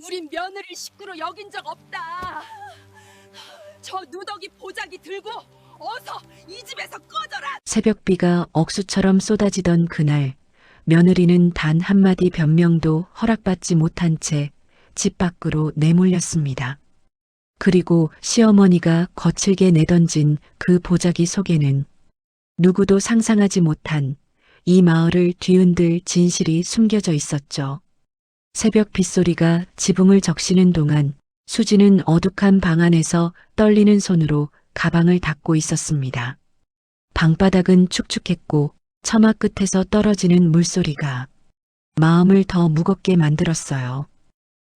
우린 며느리를 식구로 여긴 적 없다. 저 누더기 보자기 들고 어서 이 집에서 꺼져라. 새벽비가 억수처럼 쏟아지던 그날, 며느리는 단 한마디 변명도 허락받지 못한 채 집 밖으로 내몰렸습니다. 그리고 시어머니가 거칠게 내던진 그 보자기 속에는 누구도 상상하지 못한 이 마을을 뒤흔들 진실이 숨겨져 있었죠. 새벽 빗소리가 지붕을 적시는 동안 수지는 어둑한 방 안에서 떨리는 손으로 가방을 닫고 있었습니다. 방바닥은 축축했고 처마 끝에서 떨어지는 물소리가 마음을 더 무겁게 만들었어요.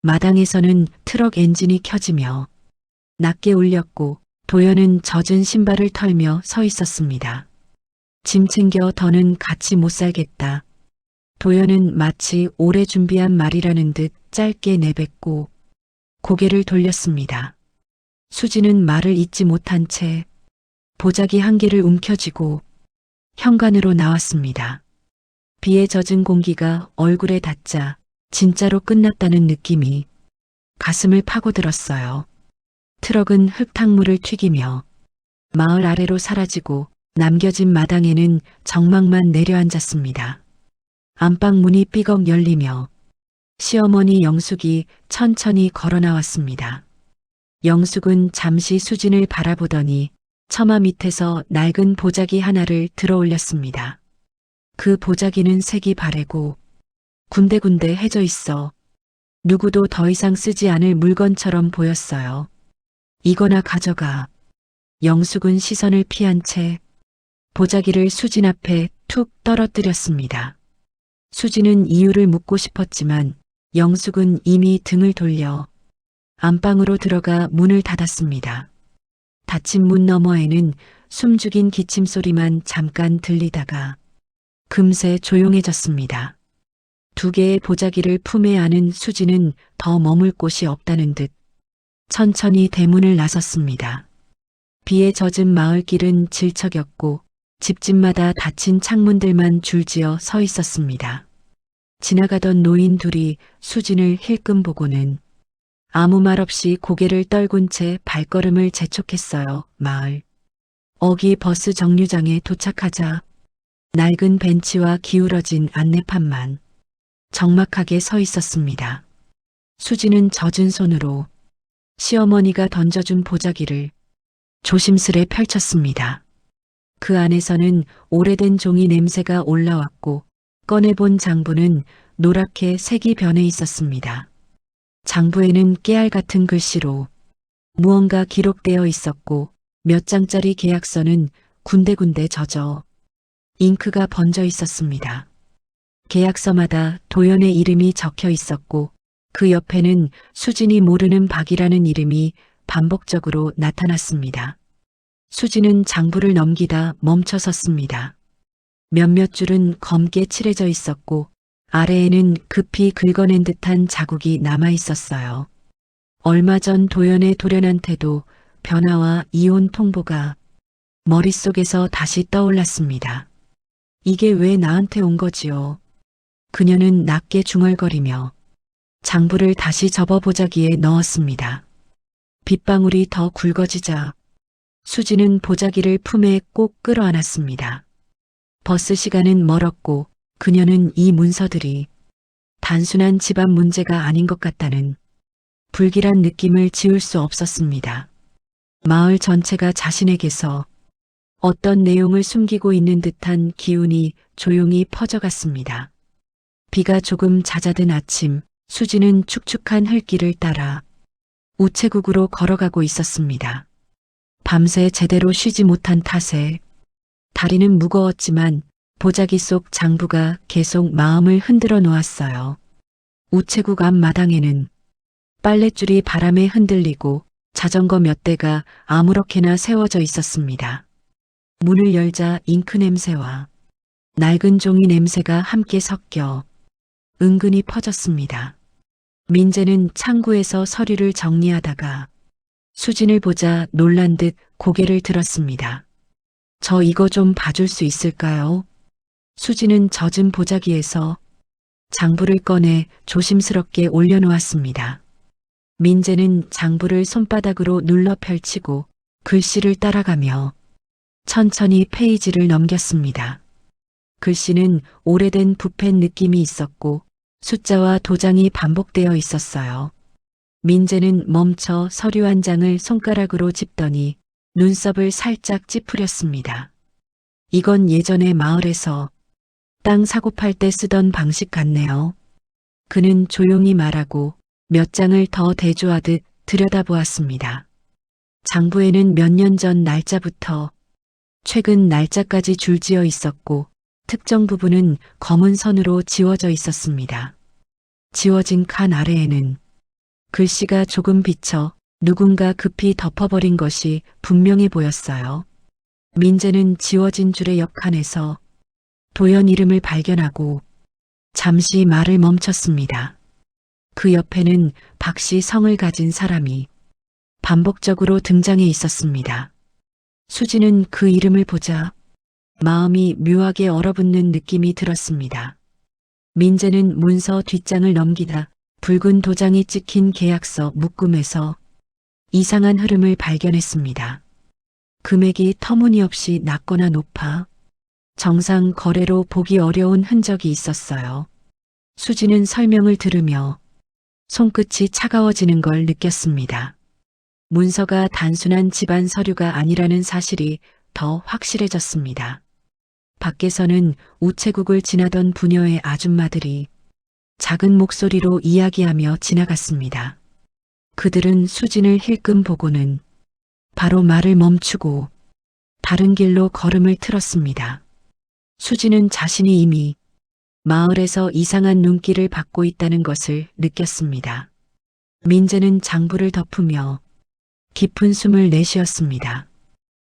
마당에서는 트럭 엔진이 켜지며 낮게 울렸고 도연은 젖은 신발을 털며 서 있었습니다. 짐 챙겨 더는 같이 못 살겠다. 도연은 마치 오래 준비한 말이라는 듯 짧게 내뱉고 고개를 돌렸습니다. 수지는 말을 잇지 못한 채 보자기 한 개를 움켜쥐고 현관으로 나왔습니다. 비에 젖은 공기가 얼굴에 닿자 진짜로 끝났다는 느낌이 가슴을 파고들었어요. 트럭은 흙탕물을 튀기며 마을 아래로 사라지고 남겨진 마당에는 정막만 내려앉았습니다. 안방 문이 삐걱 열리며 시어머니 영숙이 천천히 걸어 나왔습니다. 영숙은 잠시 수진을 바라보더니 처마 밑에서 낡은 보자기 하나를 들어 올렸습니다. 그 보자기는 색이 바래고 군데군데 해져 있어 누구도 더 이상 쓰지 않을 물건처럼 보였어요. 이거나 가져가. 영숙은 시선을 피한 채 보자기를 수진 앞에 툭 떨어뜨렸습니다. 수진은 이유를 묻고 싶었지만 영숙은 이미 등을 돌려 안방으로 들어가 문을 닫았습니다. 닫힌 문 너머에는 숨죽인 기침 소리만 잠깐 들리다가 금세 조용해졌습니다. 두 개의 보자기를 품에 안은 수지는 더 머물 곳이 없다는 듯 천천히 대문을 나섰습니다. 비에 젖은 마을길은 질척였고 집집마다 닫힌 창문들만 줄지어 서 있었습니다. 지나가던 노인 둘이 수진을 힐끔 보고는 아무 말 없이 고개를 떨군 채 발걸음을 재촉했어요. 마을. 어기 버스 정류장에 도착하자 낡은 벤치와 기울어진 안내판만 적막하게 서 있었습니다. 수지는 젖은 손으로 시어머니가 던져준 보자기를 조심스레 펼쳤습니다. 그 안에서는 오래된 종이 냄새가 올라왔고 꺼내본 장부는 노랗게 색이 변해 있었습니다. 장부에는 깨알 같은 글씨로 무언가 기록되어 있었고 몇 장짜리 계약서는 군데군데 젖어 잉크가 번져 있었습니다. 계약서마다 도연의 이름이 적혀 있었고 그 옆에는 수진이 모르는 박이라는 이름이 반복적으로 나타났습니다. 수진은 장부를 넘기다 멈춰 섰습니다. 몇몇 줄은 검게 칠해져 있었고 아래에는 급히 긁어낸 듯한 자국이 남아 있었어요. 얼마 전 도연의 돌연한테도 변화와 이혼 통보가 머릿속에서 다시 떠올랐습니다. 이게 왜 나한테 온 거지요? 그녀는 낮게 중얼거리며 장부를 다시 접어보자기에 넣었습니다. 빗방울이 더 굵어지자 수지는 보자기를 품에 꼭 끌어안았습니다. 버스 시간은 멀었고 그녀는 이 문서들이 단순한 집안 문제가 아닌 것 같다는 불길한 느낌을 지울 수 없었습니다. 마을 전체가 자신에게서 어떤 내용을 숨기고 있는 듯한 기운이 조용히 퍼져갔습니다. 비가 조금 잦아든 아침, 수지는 축축한 흙길을 따라 우체국으로 걸어가고 있었습니다. 밤새 제대로 쉬지 못한 탓에 다리는 무거웠지만 보자기 속 장부가 계속 마음을 흔들어 놓았어요. 우체국 앞 마당에는 빨랫줄이 바람에 흔들리고 자전거 몇 대가 아무렇게나 세워져 있었습니다. 문을 열자 잉크 냄새와 낡은 종이 냄새가 함께 섞여 은근히 퍼졌습니다. 민재는 창구에서 서류를 정리하다가 수진을 보자 놀란 듯 고개를 들었습니다. 저 이거 좀 봐줄 수 있을까요? 수진은 젖은 보자기에서 장부를 꺼내 조심스럽게 올려놓았습니다. 민재는 장부를 손바닥으로 눌러 펼치고 글씨를 따라가며 천천히 페이지를 넘겼습니다. 글씨는 오래된 붓펜 느낌이 있었고 숫자와 도장이 반복되어 있었어요. 민재는 멈춰 서류 한 장을 손가락으로 짚더니 눈썹을 살짝 찌푸렸습니다. 이건 예전에 마을에서 땅 사고 팔 때 쓰던 방식 같네요. 그는 조용히 말하고 몇 장을 더 대조하듯 들여다보았습니다. 장부에는 몇 년 전 날짜부터 최근 날짜까지 줄지어 있었고 특정 부분은 검은 선으로 지워져 있었습니다. 지워진 칸 아래에는 글씨가 조금 비쳐 누군가 급히 덮어버린 것이 분명해 보였어요. 민재는 지워진 줄의 옆칸에서 도연 이름을 발견하고 잠시 말을 멈췄습니다. 그 옆에는 박씨 성을 가진 사람이 반복적으로 등장해 있었습니다. 수지는 그 이름을 보자 마음이 묘하게 얼어붙는 느낌이 들었습니다. 민재는 문서 뒷장을 넘기다 붉은 도장이 찍힌 계약서 묶음에서 이상한 흐름을 발견했습니다. 금액이 터무니없이 낮거나 높아 정상 거래로 보기 어려운 흔적이 있었어요. 수지는 설명을 들으며 손끝이 차가워지는 걸 느꼈습니다. 문서가 단순한 집안 서류가 아니라는 사실이 더 확실해졌습니다. 밖에서는 우체국을 지나던 부녀의 아줌마들이 작은 목소리로 이야기하며 지나갔습니다. 그들은 수진을 힐끔 보고는 바로 말을 멈추고 다른 길로 걸음을 틀었습니다. 수진은 자신이 이미 마을에서 이상한 눈길을 받고 있다는 것을 느꼈습니다. 민재는 장부를 덮으며 깊은 숨을 내쉬었습니다.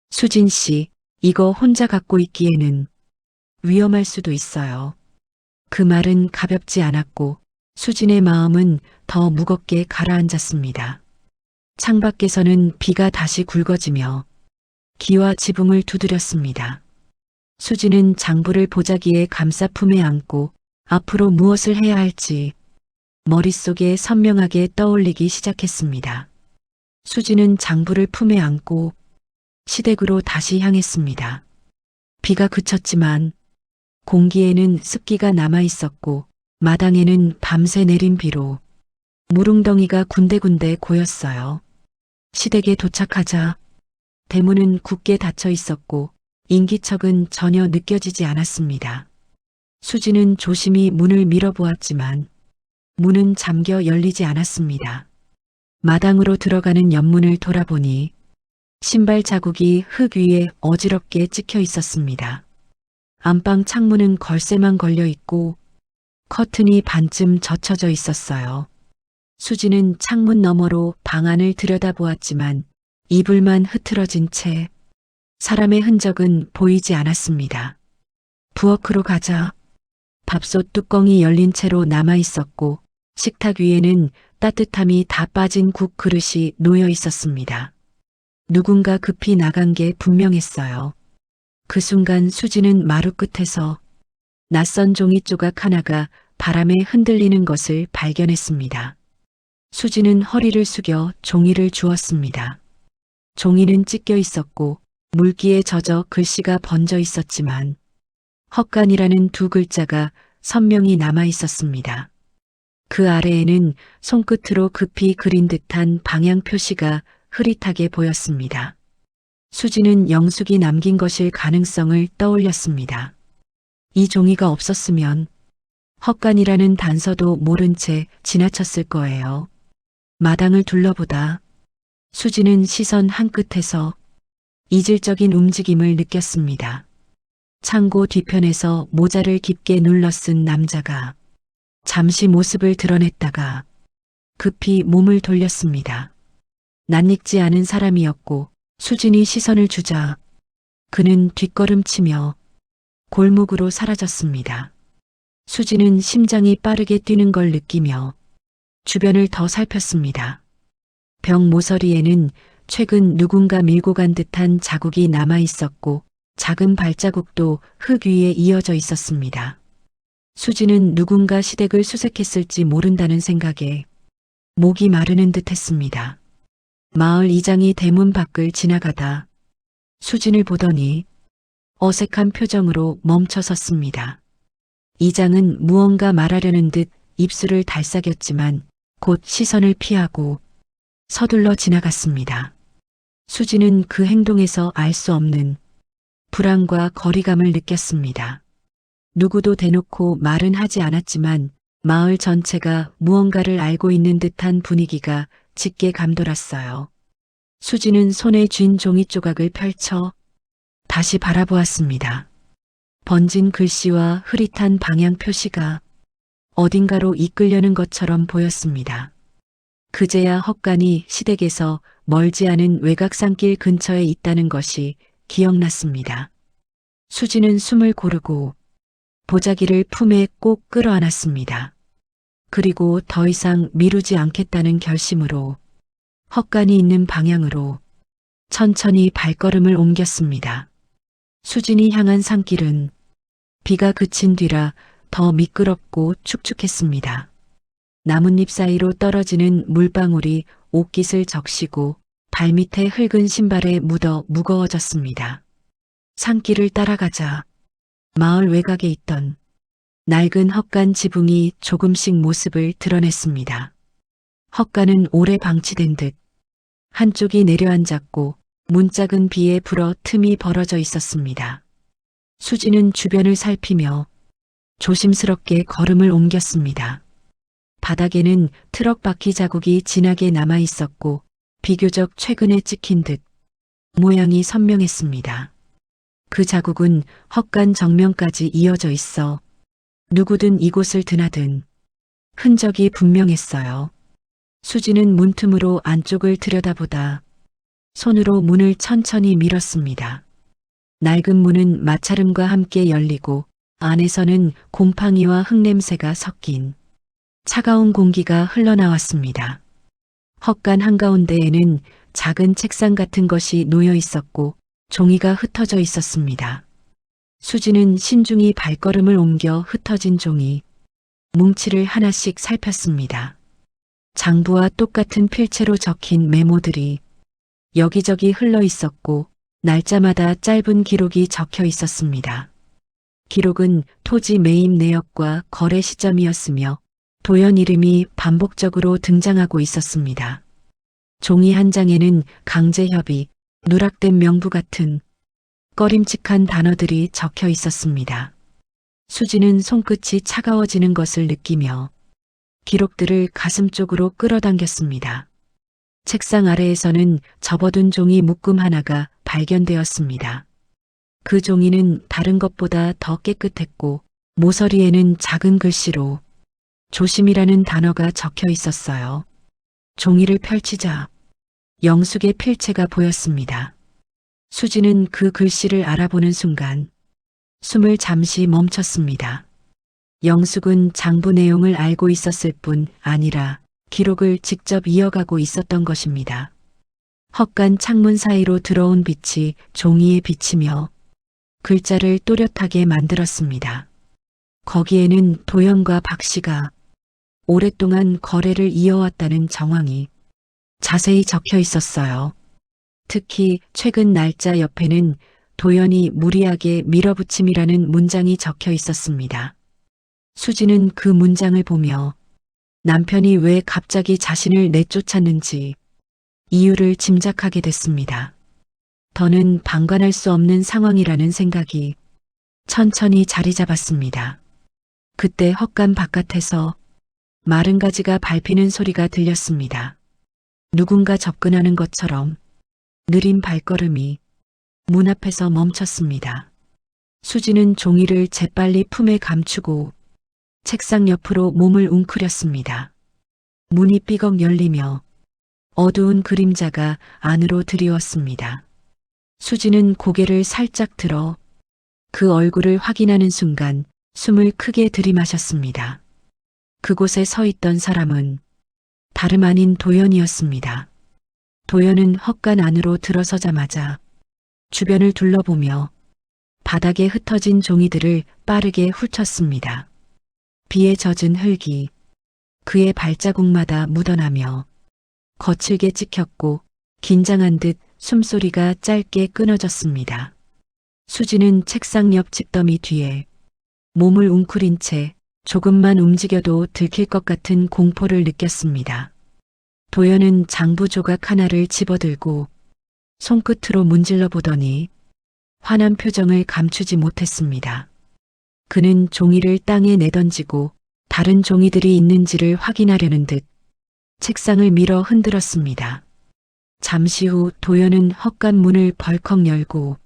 수진 씨, 이거 혼자 갖고 있기에는 위험할 수도 있어요. 그 말은 가볍지 않았고 수진의 마음은 더 무겁게 가라앉았습니다. 창밖에서는 비가 다시 굵어지며 기와 지붕을 두드렸습니다. 수진은 장부를 보자기에 감싸 품에 안고 앞으로 무엇을 해야 할지 머릿속에 선명하게 떠올리기 시작했습니다. 수진은 장부를 품에 안고 시댁으로 다시 향했습니다. 비가 그쳤지만 공기에는 습기가 남아 있었고 마당에는 밤새 내린 비로 무릉덩이가 군데군데 고였어요. 시댁에 도착하자 대문은 굳게 닫혀 있었고 인기척은 전혀 느껴지지 않았습니다. 수지는 조심히 문을 밀어보았지만 문은 잠겨 열리지 않았습니다. 마당으로 들어가는 옆문을 돌아보니 신발 자국이 흙 위에 어지럽게 찍혀 있었습니다. 안방 창문은 걸쇠만 걸려 있고 커튼이 반쯤 젖혀져 있었어요. 수지는 창문 너머로 방 안을 들여다보았지만 이불만 흐트러진 채 사람의 흔적은 보이지 않았습니다. 부엌으로 가자 밥솥 뚜껑이 열린 채로 남아 있었고 식탁 위에는 따뜻함이 다 빠진 국 그릇이 놓여 있었습니다. 누군가 급히 나간 게 분명했어요. 그 순간 수지는 마루 끝에서 낯선 종이 조각 하나가 바람에 흔들리는 것을 발견했습니다. 수지는 허리를 숙여 종이를 주었습니다. 종이는 찢겨 있었고 물기에 젖어 글씨가 번져 있었지만 헛간이라는 두 글자가 선명히 남아 있었습니다. 그 아래에는 손끝으로 급히 그린 듯한 방향 표시가 흐릿하게 보였습니다. 수지는 영숙이 남긴 것일 가능성을 떠올렸습니다. 이 종이가 없었으면 헛간이라는 단서도 모른 채 지나쳤을 거예요. 마당을 둘러보다 수지는 시선 한 끝에서 이질적인 움직임을 느꼈습니다. 창고 뒤편에서 모자를 깊게 눌러 쓴 남자가 잠시 모습을 드러냈다가 급히 몸을 돌렸습니다. 낯익지 않은 사람이었고 수진이 시선을 주자 그는 뒷걸음치며 골목으로 사라졌습니다. 수진은 심장이 빠르게 뛰는 걸 느끼며 주변을 더 살폈습니다. 벽 모서리에는 최근 누군가 밀고 간 듯한 자국이 남아 있었고 작은 발자국도 흙 위에 이어져 있었습니다. 수지는 누군가 시댁을 수색했을지 모른다는 생각에 목이 마르는 듯 했습니다. 마을 이장이 대문 밖을 지나가다 수진을 보더니 어색한 표정으로 멈춰섰습니다. 이장은 무언가 말하려는 듯 입술을 달싹였지만 곧 시선을 피하고 서둘러 지나갔습니다. 수진은 그 행동에서 알 수 없는 불안과 거리감을 느꼈습니다. 누구도 대놓고 말은 하지 않았지만 마을 전체가 무언가를 알고 있는 듯한 분위기가 짙게 감돌았어요. 수진은 손에 쥔 종이 조각을 펼쳐 다시 바라보았습니다. 번진 글씨와 흐릿한 방향 표시가 어딘가로 이끌려는 것처럼 보였습니다. 그제야 헛간이 시댁에서 멀지 않은 외곽산길 근처에 있다는 것이 기억났습니다. 수진은 숨을 고르고 보자기를 품에 꼭 끌어안았습니다. 그리고 더 이상 미루지 않겠다는 결심으로 헛간이 있는 방향으로 천천히 발걸음을 옮겼습니다. 수진이 향한 산길은 비가 그친 뒤라 더 미끄럽고 축축했습니다. 나뭇잎 사이로 떨어지는 물방울이 옷깃을 적시고 발밑에 흙은 신발에 묻어 무거워졌습니다. 산길을 따라가자 마을 외곽에 있던 낡은 헛간 지붕이 조금씩 모습을 드러냈습니다. 헛간은 오래 방치된 듯 한쪽이 내려앉았고 문짝은 비에 불어 틈이 벌어져 있었습니다. 수지는 주변을 살피며 조심스럽게 걸음을 옮겼습니다. 바닥에는 트럭 바퀴 자국이 진하게 남아 있었고 비교적 최근에 찍힌 듯 모양이 선명했습니다. 그 자국은 헛간 정면까지 이어져 있어 누구든 이곳을 드나든 흔적이 분명했어요. 수지는 문틈으로 안쪽을 들여다보다 손으로 문을 천천히 밀었습니다. 낡은 문은 마찰음과 함께 열리고 안에서는 곰팡이와 흙냄새가 섞인 차가운 공기가 흘러나왔습니다. 헛간 한가운데에는 작은 책상 같은 것이 놓여 있었고 종이가 흩어져 있었습니다. 수지는 신중히 발걸음을 옮겨 흩어진 종이 뭉치를 하나씩 살폈습니다. 장부와 똑같은 필체로 적힌 메모들이 여기저기 흘러 있었고 날짜마다 짧은 기록이 적혀 있었습니다. 기록은 토지 매입 내역과 거래 시점이었으며 도연 이름이 반복적으로 등장하고 있었습니다. 종이 한 장에는 강제협의, 누락된 명부 같은 꺼림칙한 단어들이 적혀 있었습니다. 수지는 손끝이 차가워지는 것을 느끼며 기록들을 가슴 쪽으로 끌어당겼습니다. 책상 아래에서는 접어둔 종이 묶음 하나가 발견되었습니다. 그 종이는 다른 것보다 더 깨끗했고 모서리에는 작은 글씨로 조심이라는 단어가 적혀 있었어요. 종이를 펼치자 영숙의 필체가 보였습니다. 수지는 그 글씨를 알아보는 순간 숨을 잠시 멈췄습니다. 영숙은 장부 내용을 알고 있었을 뿐 아니라 기록을 직접 이어가고 있었던 것입니다. 헛간 창문 사이로 들어온 빛이 종이에 비치며 글자를 또렷하게 만들었습니다. 거기에는 도연과 박 씨가 오랫동안 거래를 이어왔다는 정황이 자세히 적혀 있었어요. 특히 최근 날짜 옆에는 도연이 무리하게 밀어붙임이라는 문장이 적혀 있었습니다. 수지는 그 문장을 보며 남편이 왜 갑자기 자신을 내쫓았는지 이유를 짐작하게 됐습니다. 더는 방관할 수 없는 상황이라는 생각이 천천히 자리 잡았습니다. 그때 헛간 바깥에서 마른 가지가 밟히는 소리가 들렸습니다. 누군가 접근하는 것처럼 느린 발걸음이 문 앞에서 멈췄습니다. 수지는 종이를 재빨리 품에 감추고 책상 옆으로 몸을 웅크렸습니다. 문이 삐걱 열리며 어두운 그림자가 안으로 드리웠습니다. 수지는 고개를 살짝 들어 그 얼굴을 확인하는 순간 숨을 크게 들이마셨습니다. 그곳에 서 있던 사람은 다름 아닌 도연이었습니다. 도연은 헛간 안으로 들어서자마자 주변을 둘러보며 바닥에 흩어진 종이들을 빠르게 훑었습니다. 비에 젖은 흙이 그의 발자국마다 묻어나며 거칠게 찍혔고 긴장한 듯 숨소리가 짧게 끊어졌습니다. 수지는 책상 옆 집더미 뒤에 몸을 웅크린 채 조금만 움직여도 들킬 것 같은 공포를 느꼈습니다. 도연은 장부 조각 하나를 집어들고 손끝으로 문질러 보더니 화난 표정을 감추지 못했습니다. 그는 종이를 땅에 내던지고 다른 종이들이 있는지를 확인하려는 듯 책상을 밀어 흔들었습니다. 잠시 후 도연은 헛간 문을 벌컥 열고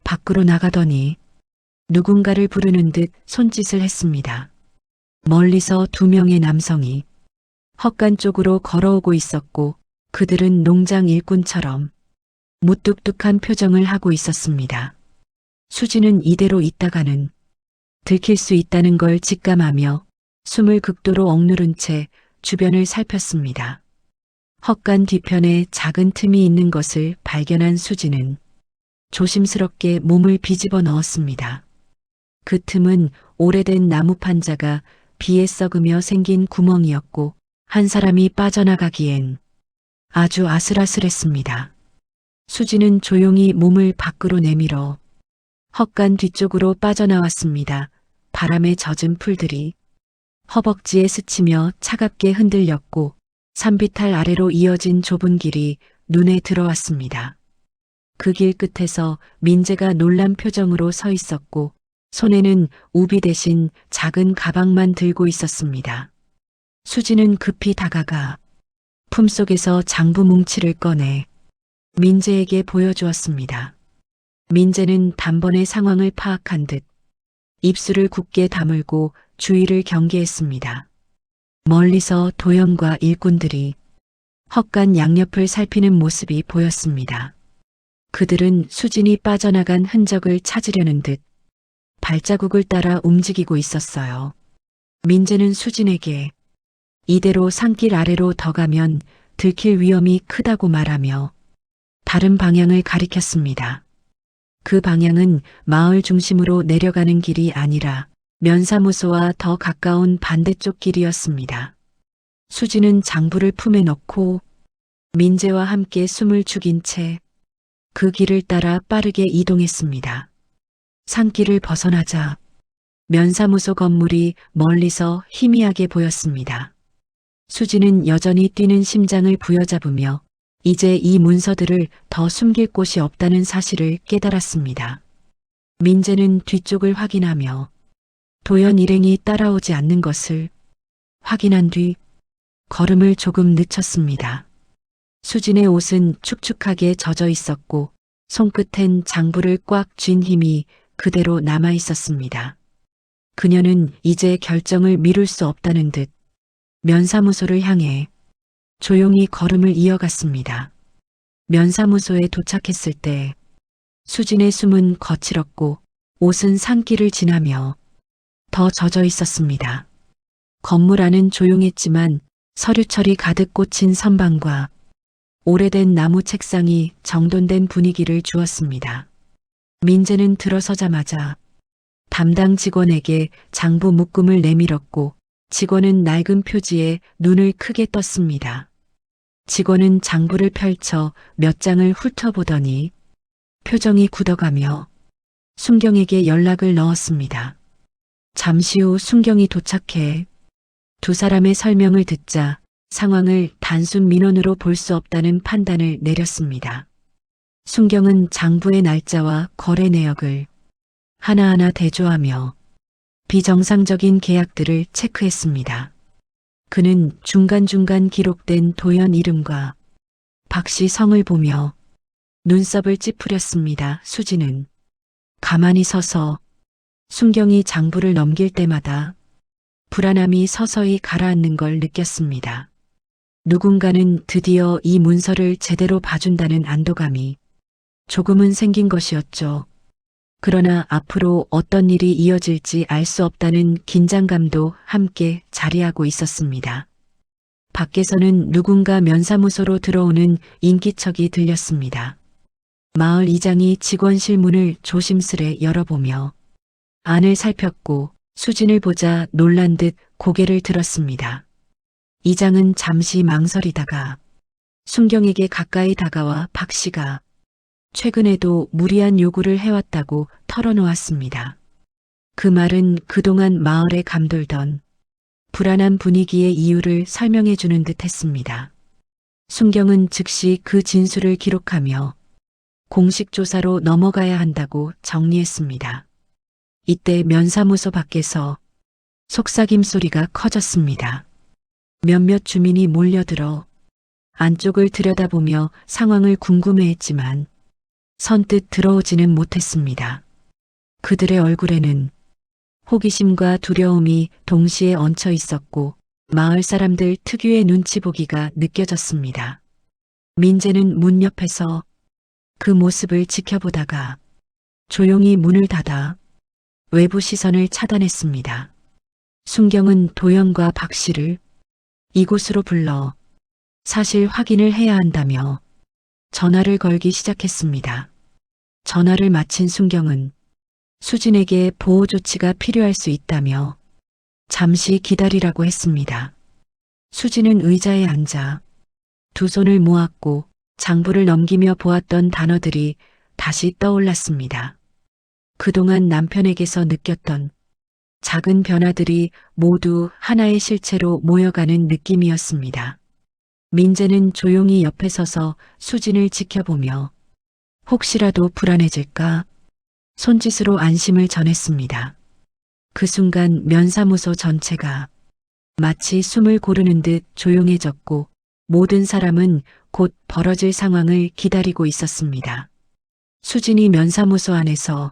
밖으로 나가더니 누군가를 부르는 듯 손짓을 했습니다. 멀리서 두 명의 남성이 헛간 쪽으로 걸어오고 있었고 그들은 농장 일꾼처럼 무뚝뚝한 표정을 하고 있었습니다. 수지는 이대로 있다가는 들킬 수 있다는 걸 직감하며 숨을 극도로 억누른 채 주변을 살폈습니다. 헛간 뒤편에 작은 틈이 있는 것을 발견한 수지는 조심스럽게 몸을 비집어 넣었습니다. 그 틈은 오래된 나무 판자가 비에 썩으며 생긴 구멍이었고 한 사람이 빠져나가기엔 아주 아슬아슬했습니다. 수지는 조용히 몸을 밖으로 내밀어 헛간 뒤쪽으로 빠져나왔습니다. 바람에 젖은 풀들이 허벅지에 스치며 차갑게 흔들렸고 산비탈 아래로 이어진 좁은 길이 눈에 들어왔습니다. 그 길 끝에서 민재가 놀란 표정으로 서 있었고 손에는 우비 대신 작은 가방만 들고 있었습니다. 수지는 급히 다가가 품속에서 장부 뭉치를 꺼내 민재에게 보여주었습니다. 민재는 단번에 상황을 파악한 듯 입술을 굳게 다물고 주의를 경계했습니다. 멀리서 도연과 일꾼들이 헛간 양옆을 살피는 모습이 보였습니다. 그들은 수진이 빠져나간 흔적을 찾으려는 듯 발자국을 따라 움직이고 있었어요. 민재는 수진에게 이대로 산길 아래로 더 가면 들킬 위험이 크다고 말하며 다른 방향을 가리켰습니다. 그 방향은 마을 중심으로 내려가는 길이 아니라 면사무소와 더 가까운 반대쪽 길이었습니다. 수지는 장부를 품에 넣고 민재와 함께 숨을 죽인 채 그 길을 따라 빠르게 이동했습니다. 산길을 벗어나자 면사무소 건물이 멀리서 희미하게 보였습니다. 수지는 여전히 뛰는 심장을 부여잡으며 이제 이 문서들을 더 숨길 곳이 없다는 사실을 깨달았습니다. 민재는 뒤쪽을 확인하며 도연 일행이 따라오지 않는 것을 확인한 뒤 걸음을 조금 늦췄습니다. 수진의 옷은 축축하게 젖어 있었고 손끝엔 장부를 꽉 쥔 힘이 그대로 남아 있었습니다. 그녀는 이제 결정을 미룰 수 없다는 듯 면사무소를 향해 조용히 걸음을 이어갔습니다. 면사무소에 도착했을 때 수진의 숨은 거칠었고 옷은 산길을 지나며 더 젖어 있었습니다. 건물 안은 조용했지만 서류철이 가득 꽂힌 선반과 오래된 나무 책상이 정돈된 분위기를 주었습니다. 민재는 들어서자마자 담당 직원에게 장부 묶음을 내밀었고 직원은 낡은 표지에 눈을 크게 떴습니다. 직원은 장부를 펼쳐 몇 장을 훑어보더니 표정이 굳어가며 순경에게 연락을 넣었습니다. 잠시 후 순경이 도착해 두 사람의 설명을 듣자 상황을 단순 민원으로 볼 수 없다는 판단을 내렸습니다. 순경은 장부의 날짜와 거래 내역을 하나하나 대조하며 비정상적인 계약들을 체크했습니다. 그는 중간중간 기록된 도연 이름과 박씨 성을 보며 눈썹을 찌푸렸습니다. 수지는 가만히 서서 순경이 장부를 넘길 때마다 불안함이 서서히 가라앉는 걸 느꼈습니다. 누군가는 드디어 이 문서를 제대로 봐준다는 안도감이 조금은 생긴 것이었죠. 그러나 앞으로 어떤 일이 이어질지 알 수 없다는 긴장감도 함께 자리하고 있었습니다. 밖에서는 누군가 면사무소로 들어오는 인기척이 들렸습니다. 마을 이장이 직원실 문을 조심스레 열어보며 안을 살폈고 수진을 보자 놀란 듯 고개를 들었습니다. 이장은 잠시 망설이다가 순경에게 가까이 다가와 박 씨가 최근에도 무리한 요구를 해왔다고 털어놓았습니다. 그 말은 그동안 마을에 감돌던 불안한 분위기의 이유를 설명해 주는 듯 했습니다. 순경은 즉시 그 진술을 기록하며 공식 조사로 넘어가야 한다고 정리했습니다. 이때 면사무소 밖에서 속삭임 소리가 커졌습니다. 몇몇 주민이 몰려들어 안쪽을 들여다보며 상황을 궁금해했지만 선뜻 들어오지는 못했습니다. 그들의 얼굴에는 호기심과 두려움이 동시에 얹혀 있었고 마을 사람들 특유의 눈치 보기가 느껴졌습니다. 민재는 문 옆에서 그 모습을 지켜보다가 조용히 문을 닫아 외부 시선을 차단했습니다. 순경은 도연과 박 씨를 이곳으로 불러 사실 확인을 해야 한다며 전화를 걸기 시작했습니다. 전화를 마친 순경은 수진에게 보호 조치가 필요할 수 있다며 잠시 기다리라고 했습니다. 수진은 의자에 앉아 두 손을 모았고 장부를 넘기며 보았던 단어들이 다시 떠올랐습니다. 그동안 남편에게서 느꼈던 작은 변화들이 모두 하나의 실체로 모여가는 느낌이었습니다. 민재는 조용히 옆에 서서 수진을 지켜보며 혹시라도 불안해질까 손짓으로 안심을 전했습니다. 그 순간 면사무소 전체가 마치 숨을 고르는 듯 조용해졌고 모든 사람은 곧 벌어질 상황을 기다리고 있었습니다. 수진이 면사무소 안에서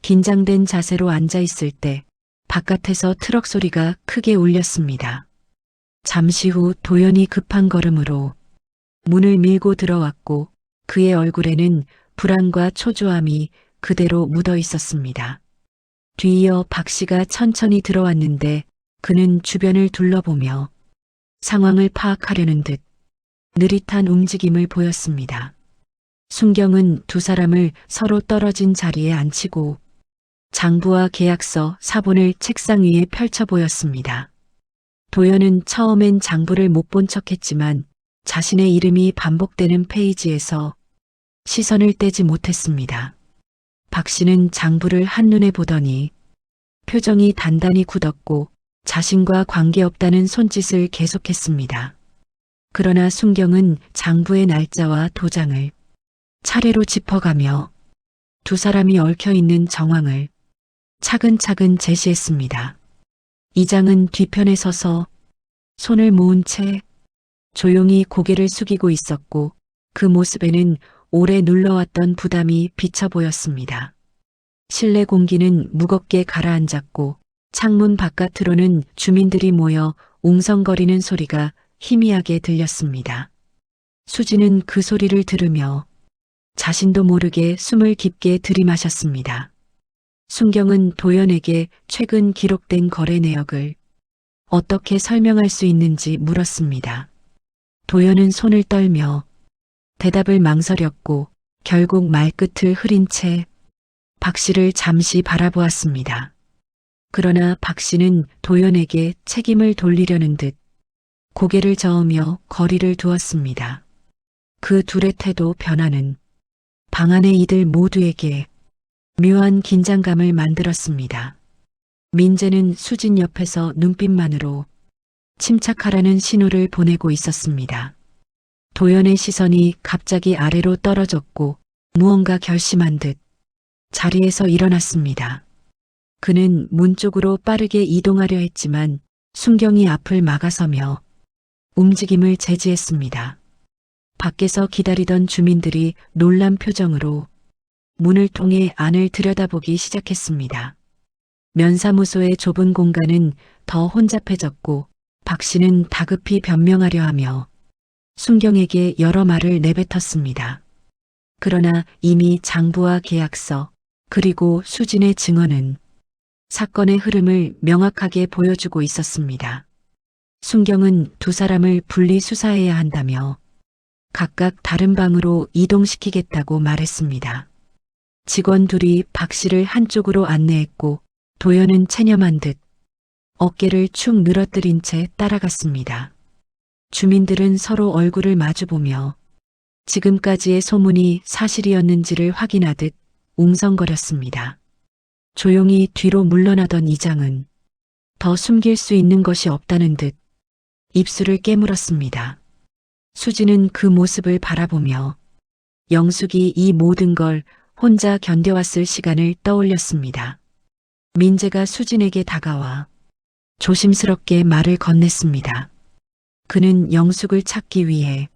긴장된 자세로 앉아 있을 때 바깥에서 트럭 소리가 크게 울렸습니다. 잠시 후 도연이 급한 걸음으로 문을 밀고 들어왔고 그의 얼굴에는 불안과 초조함이 그대로 묻어 있었습니다. 뒤이어 박 씨가 천천히 들어왔는데 그는 주변을 둘러보며 상황을 파악하려는 듯 느릿한 움직임을 보였습니다. 순경은 두 사람을 서로 떨어진 자리에 앉히고 장부와 계약서, 사본을 책상 위에 펼쳐 보였습니다. 도연은 처음엔 장부를 못 본 척했지만 자신의 이름이 반복되는 페이지에서 시선을 떼지 못했습니다. 박 씨는 장부를 한눈에 보더니 표정이 단단히 굳었고 자신과 관계없다는 손짓을 계속했습니다. 그러나 순경은 장부의 날짜와 도장을 차례로 짚어가며 두 사람이 얽혀 있는 정황을 차근차근 제시했습니다. 이장은 뒤편에 서서 손을 모은 채 조용히 고개를 숙이고 있었고 그 모습에는 오래 눌러왔던 부담이 비쳐 보였습니다. 실내 공기는 무겁게 가라앉았고 창문 바깥으로는 주민들이 모여 웅성거리는 소리가 희미하게 들렸습니다. 수지는 그 소리를 들으며 자신도 모르게 숨을 깊게 들이마셨습니다. 순경은 도연에게 최근 기록된 거래 내역을 어떻게 설명할 수 있는지 물었습니다. 도연은 손을 떨며 대답을 망설였고 결국 말끝을 흐린 채 박 씨를 잠시 바라보았습니다. 그러나 박 씨는 도연에게 책임을 돌리려는 듯 고개를 저으며 거리를 두었습니다. 그 둘의 태도 변화는 방 안의 이들 모두에게 묘한 긴장감을 만들었습니다. 민재는 수진 옆에서 눈빛만으로 침착하라는 신호를 보내고 있었습니다. 도연의 시선이 갑자기 아래로 떨어졌고 무언가 결심한 듯 자리에서 일어났습니다. 그는 문 쪽으로 빠르게 이동하려 했지만 순경이 앞을 막아서며 움직임을 제지했습니다. 밖에서 기다리던 주민들이 놀란 표정으로 문을 통해 안을 들여다보기 시작했습니다. 면사무소의 좁은 공간은 더 혼잡해졌고 박 씨는 다급히 변명하려 하며 순경에게 여러 말을 내뱉었습니다. 그러나 이미 장부와 계약서 그리고 수진의 증언은 사건의 흐름을 명확하게 보여주고 있었습니다. 순경은 두 사람을 분리 수사해야 한다며 각각 다른 방으로 이동시키겠다고 말했습니다. 직원 둘이 박 씨를 한쪽으로 안내했고 도연은 체념한 듯 어깨를 축 늘어뜨린 채 따라갔습니다. 주민들은 서로 얼굴을 마주보며 지금까지의 소문이 사실이었는지를 확인하듯 웅성거렸습니다. 조용히 뒤로 물러나던 이장은 더 숨길 수 있는 것이 없다는 듯 입술을 깨물었습니다. 수지는 그 모습을 바라보며 영숙이 이 모든 걸 혼자 견뎌왔을 시간을 떠올렸습니다. 민재가 수진에게 다가와 조심스럽게 말을 건넸습니다. 그는 영숙을 찾기 위해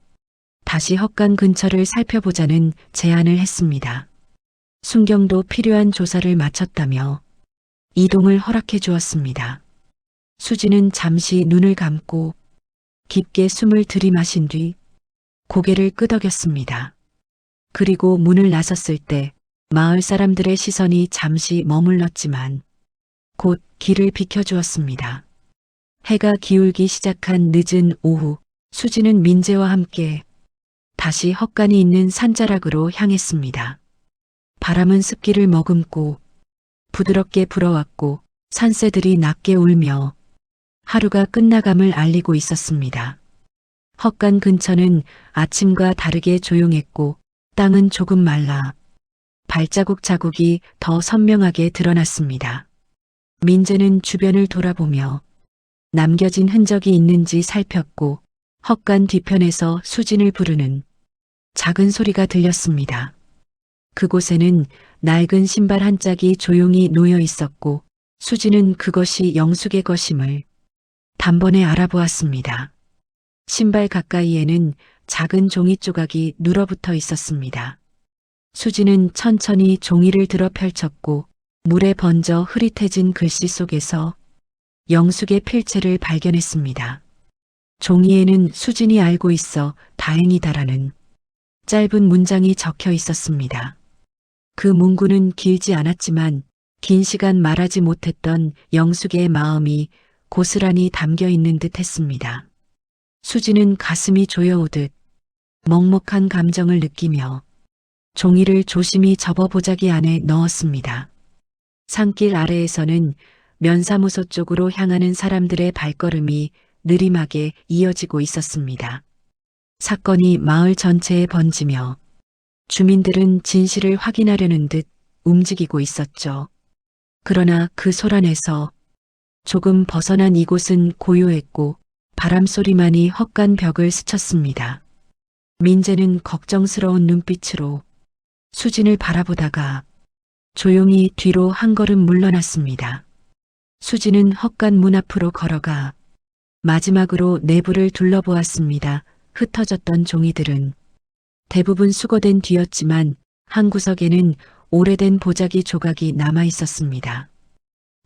다시 헛간 근처를 살펴보자는 제안을 했습니다. 순경도 필요한 조사를 마쳤다며 이동을 허락해 주었습니다. 수지는 잠시 눈을 감고 깊게 숨을 들이마신 뒤 고개를 끄덕였습니다. 그리고 문을 나섰을 때 마을 사람들의 시선이 잠시 머물렀지만 곧 길을 비켜주었습니다. 해가 기울기 시작한 늦은 오후, 수지는 민재와 함께 다시 헛간이 있는 산자락으로 향했습니다. 바람은 습기를 머금고 부드럽게 불어왔고 산새들이 낮게 울며 하루가 끝나감을 알리고 있었습니다. 헛간 근처는 아침과 다르게 조용했고 땅은 조금 말라 발자국 자국이 더 선명하게 드러났습니다. 민재는 주변을 돌아보며 남겨진 흔적이 있는지 살폈고 헛간 뒤편에서 수진을 부르는 작은 소리가 들렸습니다. 그곳에는 낡은 신발 한 짝이 조용히 놓여 있었고 수진은 그것이 영숙의 것임을 단번에 알아보았습니다. 신발 가까이에는 작은 종이 조각이 눌어붙어 있었습니다. 수진은 천천히 종이를 들어 펼쳤고 물에 번져 흐릿해진 글씨 속에서 영숙의 필체를 발견했습니다. 종이에는 수진이 알고 있어 다행이다라는 짧은 문장이 적혀 있었습니다. 그 문구는 길지 않았지만 긴 시간 말하지 못했던 영숙의 마음이 고스란히 담겨 있는 듯 했습니다. 수지는 가슴이 조여오듯 먹먹한 감정을 느끼며 종이를 조심히 접어 보자기 안에 넣었습니다. 산길 아래에서는 면사무소 쪽으로 향하는 사람들의 발걸음이 느림하게 이어지고 있었습니다. 사건이 마을 전체에 번지며 주민들은 진실을 확인하려는 듯 움직이고 있었죠. 그러나 그 소란에서 조금 벗어난 이곳은 고요했고 바람 소리만이 헛간 벽을 스쳤습니다. 민재는 걱정스러운 눈빛으로 수진을 바라보다가 조용히 뒤로 한 걸음 물러났습니다. 수진은 헛간 문 앞으로 걸어가 마지막으로 내부를 둘러보았습니다. 흩어졌던 종이들은 대부분 수거된 뒤였지만 한 구석에는 오래된 보자기 조각이 남아 있었습니다.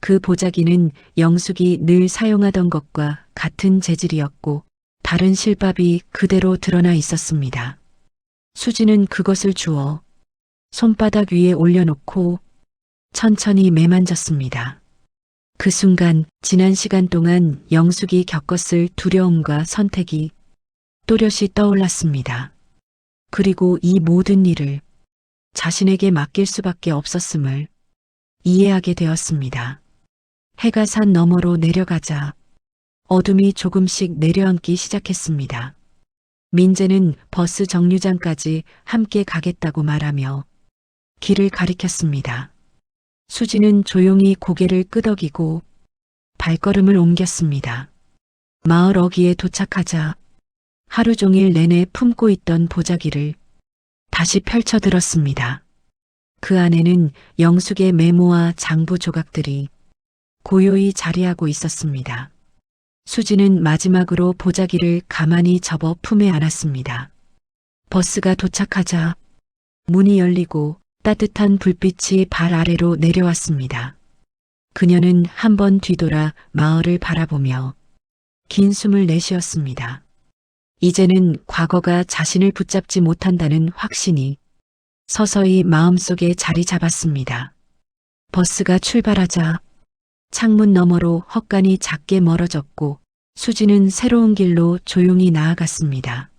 그 보자기는 영숙이 늘 사용하던 것과 같은 재질이었고 다른 실밥이 그대로 드러나 있었습니다. 수지는 그것을 주워 손바닥 위에 올려놓고 천천히 매만졌습니다. 그 순간 지난 시간 동안 영숙이 겪었을 두려움과 선택이 또렷이 떠올랐습니다. 그리고 이 모든 일을 자신에게 맡길 수밖에 없었음을 이해하게 되었습니다. 해가 산 너머로 내려가자 어둠이 조금씩 내려앉기 시작했습니다. 민재는 버스 정류장까지 함께 가겠다고 말하며 길을 가리켰습니다. 수지는 조용히 고개를 끄덕이고 발걸음을 옮겼습니다. 마을 어귀에 도착하자 하루 종일 내내 품고 있던 보자기를 다시 펼쳐들었습니다. 그 안에는 영숙의 메모와 장부 조각들이 고요히 자리하고 있었습니다. 수지는 마지막으로 보자기를 가만히 접어 품에 안았습니다. 버스가 도착하자 문이 열리고 따뜻한 불빛이 발 아래로 내려왔습니다. 그녀는 한번 뒤돌아 마을을 바라보며 긴 숨을 내쉬었습니다. 이제는 과거가 자신을 붙잡지 못한다는 확신이 서서히 마음속에 자리 잡았습니다. 버스가 출발하자 창문 너머로 헛간이 작게 멀어졌고 수지는 새로운 길로 조용히 나아갔습니다.